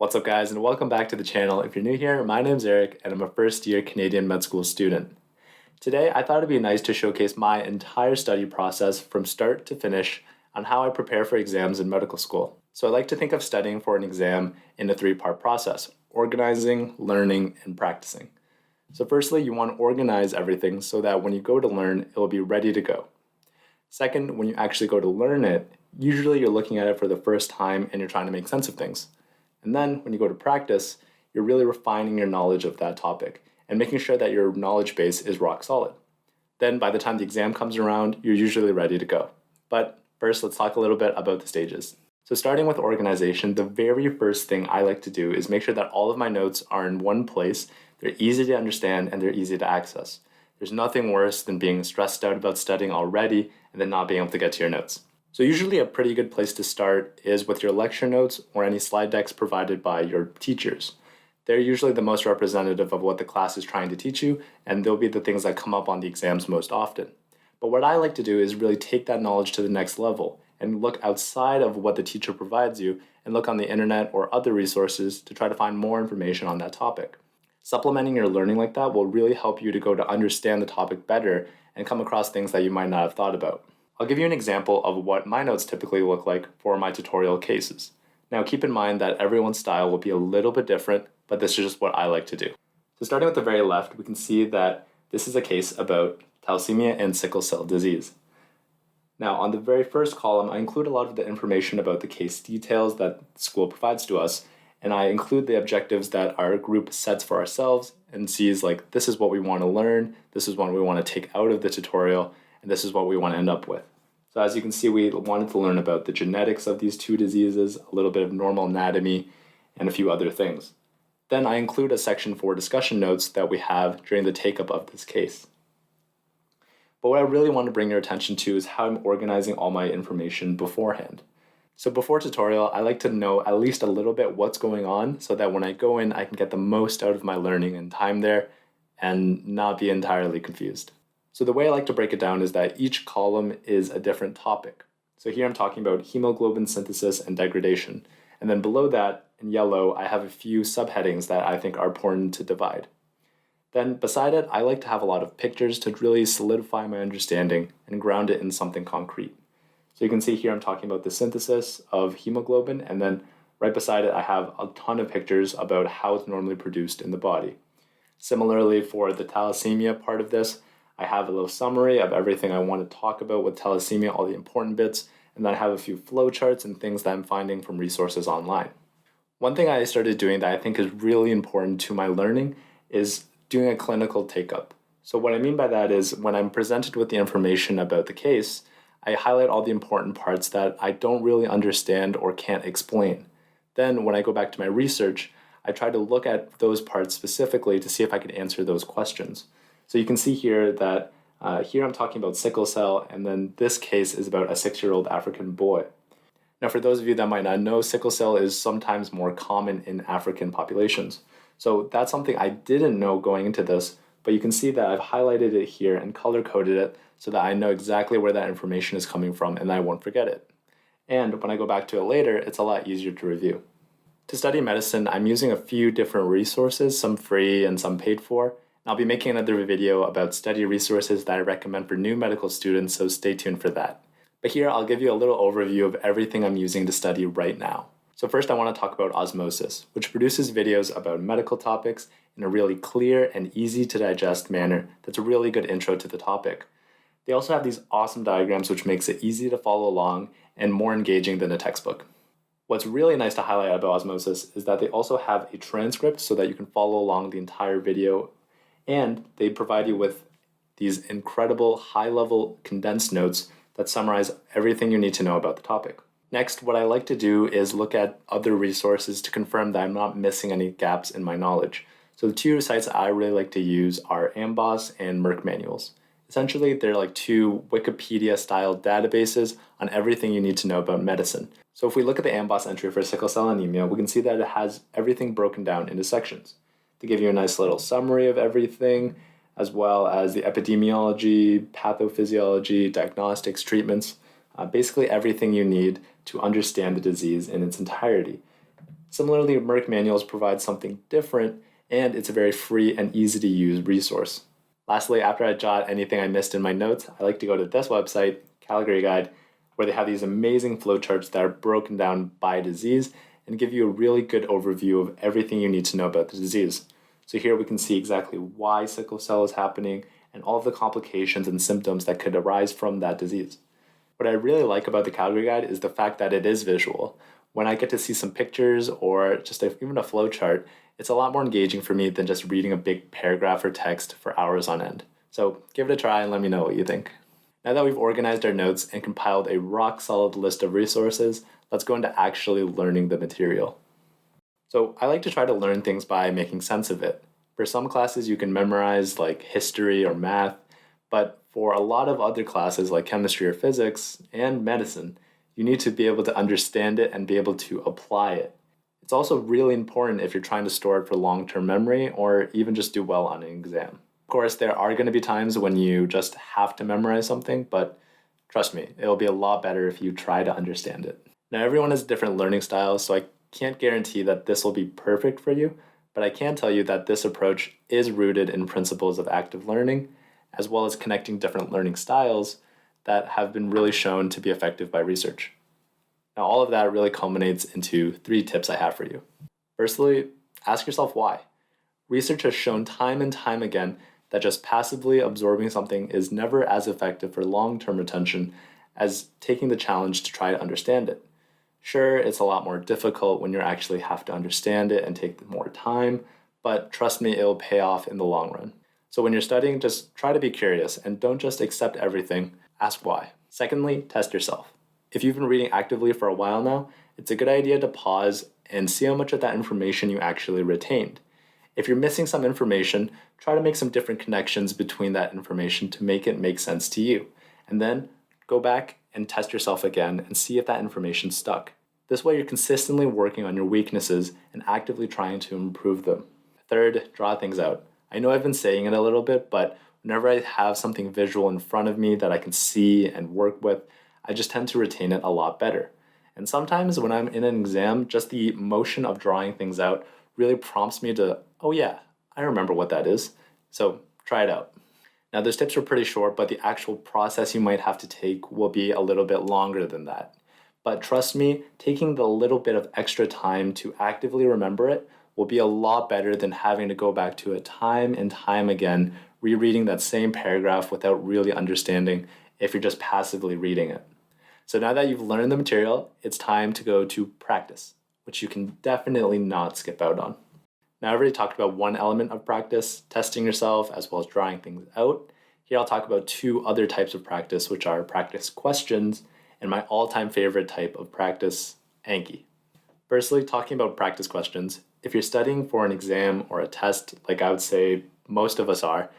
What's up, guys, and welcome back to the channel. If you're new here, my name's Eric, and I'm a first-year Canadian med school student. Today, I thought it'd be nice to showcase my entire study process from start to finish on how I prepare for exams in medical school. So I like to think of studying for an exam in a three-part process: organizing, learning, and practicing. So firstly, you want to organize everything so that when you go to learn, it will be ready to go. Second, when you actually go to learn it, usually you're looking at it for the first time and you're trying to make sense of things. And then when you go to practice, you're really refining your knowledge of that topic and making sure that your knowledge base is rock solid. Then by the time the exam comes around, you're usually ready to go. But first, let's talk a little bit about the stages. So starting with organization, the very first thing I like to do is make sure that all of my notes are in one place, they're easy to understand, and they're easy to access. There's nothing worse than being stressed out about studying already and then not being able to get to your notes. So usually a pretty good place to start is with your lecture notes or any slide decks provided by your teachers. They're usually the most representative of what the class is trying to teach you, and they'll be the things that come up on the exams most often. But what I like to do is really take that knowledge to the next level and look outside of what the teacher provides you and look on the internet or other resources to try to find more information on that topic. Supplementing your learning like that will really help you to go to understand the topic better and come across things that you might not have thought about. I'll give you an example of what my notes typically look like for my tutorial cases. Now keep in mind that everyone's style will be a little bit different, but this is just what I like to do. So starting with the very left, we can see that this is a case about thalassemia and sickle cell disease. Now on the very first column, I include a lot of the information about the case details that the school provides to us, and I include the objectives that our group sets for ourselves and sees like, this is what we want to learn, this is what we want to take out of the tutorial, and this is what we want to end up with. So as you can see, we wanted to learn about the genetics of these two diseases, a little bit of normal anatomy, and a few other things. Then I include a section for discussion notes that we have during the take-up of this case. But what I really want to bring your attention to is how I'm organizing all my information beforehand. So before tutorial, I like to know at least a little bit what's going on so that when I go in, I can get the most out of my learning and time there and not be entirely confused. So the way I like to break it down is that each column is a different topic. So here I'm talking about hemoglobin synthesis and degradation. And then below that, in yellow, I have a few subheadings that I think are important to divide. Then beside it, I like to have a lot of pictures to really solidify my understanding and ground it in something concrete. So you can see here I'm talking about the synthesis of hemoglobin, and then right beside it I have a ton of pictures about how it's normally produced in the body. Similarly, for the thalassemia part of this, I have a little summary of everything I want to talk about with thalassemia, all the important bits, and then I have a few flowcharts and things that I'm finding from resources online. One thing I started doing that I think is really important to my learning is doing a clinical take-up. So what I mean by that is when I'm presented with the information about the case, I highlight all the important parts that I don't really understand or can't explain. Then when I go back to my research, I try to look at those parts specifically to see if I could answer those questions. So you can see here that here I'm talking about sickle cell, and then this case is about a 6-year-old African boy. Now for those of you that might not know, sickle cell is sometimes more common in African populations. So that's something I didn't know going into this, but you can see that I've highlighted it here and color-coded it so that I know exactly where that information is coming from and I won't forget it. And when I go back to it later, it's a lot easier to review. To study medicine, I'm using a few different resources, some free and some paid for. I'll be making another video about study resources that I recommend for new medical students, so stay tuned for that. But here I'll give you a little overview of everything I'm using to study right now. So first I want to talk about Osmosis, which produces videos about medical topics in a really clear and easy to digest manner that's a really good intro to the topic. They also have these awesome diagrams which makes it easy to follow along and more engaging than a textbook. What's really nice to highlight about Osmosis is that they also have a transcript so that you can follow along the entire video, and they provide you with these incredible high-level condensed notes that summarize everything you need to know about the topic. Next, what I like to do is look at other resources to confirm that I'm not missing any gaps in my knowledge. So the two sites I really like to use are AMBOSS and Merck Manuals. Essentially, they're like two Wikipedia-style databases on everything you need to know about medicine. So if we look at the AMBOSS entry for sickle cell anemia, we can see that it has everything broken down into sections. They give you a nice little summary of everything, as well as the epidemiology, pathophysiology, diagnostics, treatments, basically everything you need to understand the disease in its entirety. Similarly, Merck manuals provide something different, and it's a very free and easy to use resource. Lastly, after I jot anything I missed in my notes, I like to go to this website, Calgary Guide, where they have these amazing flowcharts that are broken down by disease and give you a really good overview of everything you need to know about the disease. So here we can see exactly why sickle cell is happening and all of the complications and symptoms that could arise from that disease. What I really like about the Calgary Guide is the fact that it is visual. When I get to see some pictures or just even a flowchart, it's a lot more engaging for me than just reading a big paragraph or text for hours on end. So give it a try and let me know what you think. Now that we've organized our notes and compiled a rock-solid list of resources, let's go into actually learning the material. So I like to try to learn things by making sense of it. For some classes you can memorize like history or math, but for a lot of other classes like chemistry or physics and medicine, you need to be able to understand it and be able to apply it. It's also really important if you're trying to store it for long-term memory or even just do well on an exam. Of course, there are going to be times when you just have to memorize something, but trust me, it'll be a lot better if you try to understand it. Now, everyone has different learning styles, so I can't guarantee that this will be perfect for you, but I can tell you that this approach is rooted in principles of active learning, as well as connecting different learning styles that have been really shown to be effective by research. Now, all of that really culminates into 3 tips I have for you. Firstly, ask yourself why. Research has shown time and time again that just passively absorbing something is never as effective for long-term retention as taking the challenge to try to understand it. Sure, it's a lot more difficult when you actually have to understand it and take more time, but trust me, it'll pay off in the long run. So when you're studying, just try to be curious and don't just accept everything, ask why. Secondly, test yourself. If you've been reading actively for a while now, it's a good idea to pause and see how much of that information you actually retained. If you're missing some information, try to make some different connections between that information to make it make sense to you. And then go back and test yourself again and see if that information stuck. This way you're consistently working on your weaknesses and actively trying to improve them. Third, draw things out. I know I've been saying it a little bit, but whenever I have something visual in front of me that I can see and work with, I just tend to retain it a lot better. And sometimes when I'm in an exam, just the motion of drawing things out really prompts me to, oh yeah, I remember what that is. So try it out. Now those tips are pretty short, but the actual process you might have to take will be a little bit longer than that. But trust me, taking the little bit of extra time to actively remember it will be a lot better than having to go back to it time and time again, rereading that same paragraph without really understanding if you're just passively reading it. So now that you've learned the material, it's time to go to practice, which you can definitely not skip out on. Now I've already talked about one element of practice, testing yourself as well as drawing things out. Here I'll talk about 2 other types of practice, which are practice questions and my all-time favorite type of practice, Anki. Firstly, talking about practice questions, if you're studying for an exam or a test, like I would say most of us are,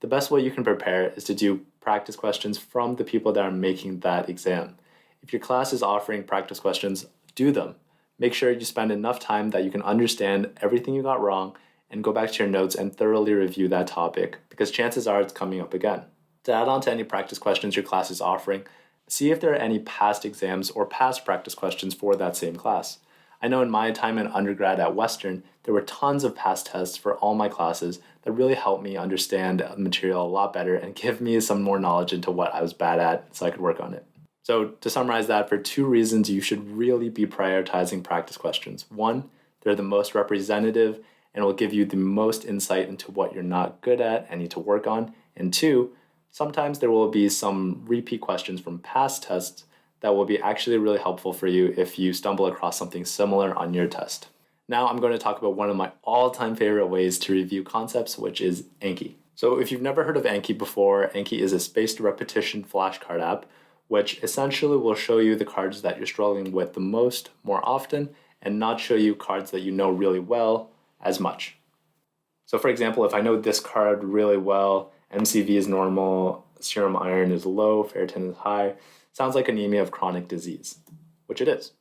the best way you can prepare is to do practice questions from the people that are making that exam. If your class is offering practice questions, do them. Make sure you spend enough time that you can understand everything you got wrong and go back to your notes and thoroughly review that topic, because chances are it's coming up again. To add on to any practice questions your class is offering, see if there are any past exams or past practice questions for that same class. I know in my time in undergrad at Western, there were tons of past tests for all my classes that really helped me understand the material a lot better and give me some more knowledge into what I was bad at so I could work on it. So to summarize that, for 2 reasons you should really be prioritizing practice questions. 1, they're the most representative and will give you the most insight into what you're not good at and need to work on. And 2, sometimes there will be some repeat questions from past tests that will be actually really helpful for you if you stumble across something similar on your test. Now I'm going to talk about one of my all-time favorite ways to review concepts, which is Anki. So if you've never heard of Anki before, Anki is a spaced repetition flashcard app, which essentially will show you the cards that you're struggling with the most more often and not show you cards that you know really well as much. So for example, if I know this card really well, MCV is normal, serum iron is low, ferritin is high, sounds like anemia of chronic disease, which it is.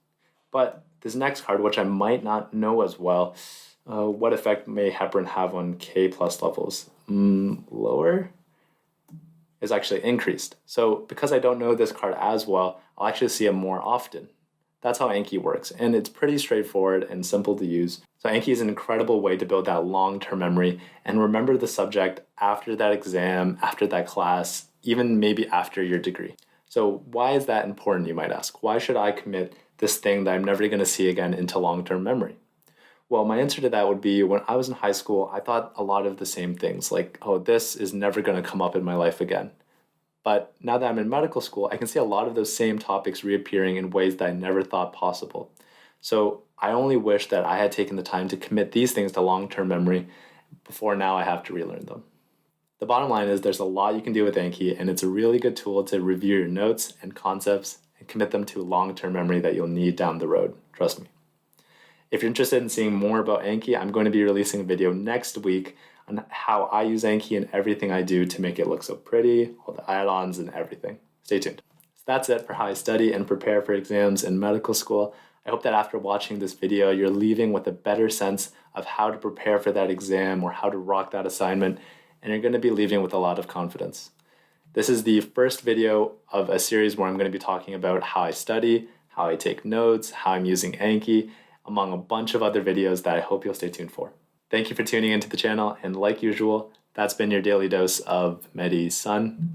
But this next card, which I might not know as well, what effect may heparin have on K plus levels? Lower? Is actually increased. So because I don't know this card as well, I'll actually see it more often. That's how Anki works, and it's pretty straightforward and simple to use. So Anki is an incredible way to build that long-term memory and remember the subject after that exam, after that class, even maybe after your degree. So why is that important, you might ask? Why should I commit this thing that I'm never going to see again into long-term memory? Well, my answer to that would be when I was in high school, I thought a lot of the same things, like, oh, this is never going to come up in my life again. But now that I'm in medical school, I can see a lot of those same topics reappearing in ways that I never thought possible. So I only wish that I had taken the time to commit these things to long-term memory before now I have to relearn them. The bottom line is there's a lot you can do with Anki, and it's a really good tool to review your notes and concepts and commit them to long-term memory that you'll need down the road. Trust me. If you're interested in seeing more about Anki, I'm going to be releasing a video next week on how I use Anki and everything I do to make it look so pretty, all the add-ons and everything. Stay tuned. So that's it for how I study and prepare for exams in medical school. I hope that after watching this video, you're leaving with a better sense of how to prepare for that exam or how to rock that assignment, and you're going to be leaving with a lot of confidence. This is the first video of a series where I'm going to be talking about how I study, how I take notes, how I'm using Anki, among a bunch of other videos that I hope you'll stay tuned for. Thank you for tuning into the channel, and like usual, that's been your daily dose of Medi Sun,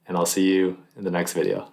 and I'll see you in the next video.